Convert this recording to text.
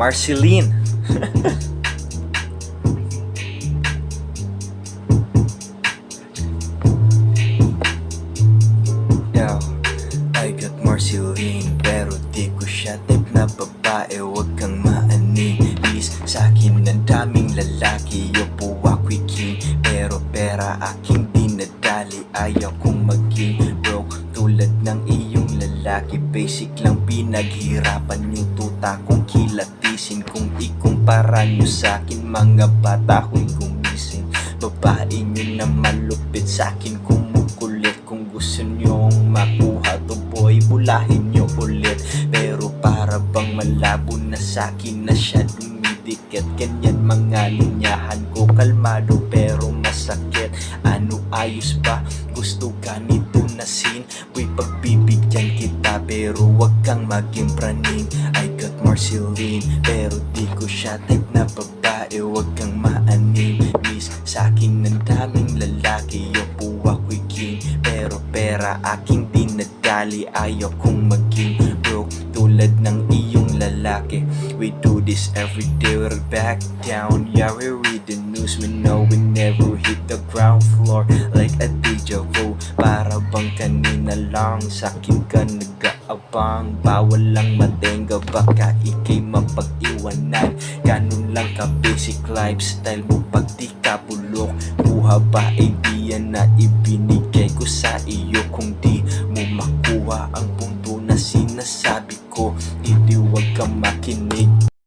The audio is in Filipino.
Marceline. Yo, I got Marceline, pero di ko siya type na babae. Huwag kang maaning, please. Sa'kin ang daming lalaki, yo po ako'y king. Pero pera aking dinadali, ayaw kong maging broke tulad ng iyong lalaki. Basic lang pinaghirapan yung tuta kong kilatisin. Kung ikumpara nyo sa'kin, mga bata ko'y gumising. Babae nyo na malupit, sa'kin kumukulit. Kung gusto nyong makuha to boy, bulahin nyo ulit. Pero para bang malabo na sa'kin na siya dumidikit. Ganyan mga linyahan ko, kalmado pero masakit. Ano ayos ba? Gusto ganito na scene? Boy, pagbibigyan kita pero wag kang maging praning. I got Marceline, pero di ko siya type na babae. Wag kang maaning, miss. Sa'kin ang daming lalaki, yo po ako'y king. Pero pera aking dinadali, ayaw kong maging broke tulad ng iyong lalaki. We do this every day, we're back down. Yeah, we read the news, we know we never hit the ground floor. Like a deja vu, para bang kanina lang sa'kin ka nag-aabang. Bawal lang matenga, baka ikay mapag-iwanan. Ganun lang ka basic lifestyle mo pag di ka bulok. Buha ba idea na ibinigay ko sa iyo? Kung di mo makuha ang punto na sinasabi ko, hindi wag kang makinig.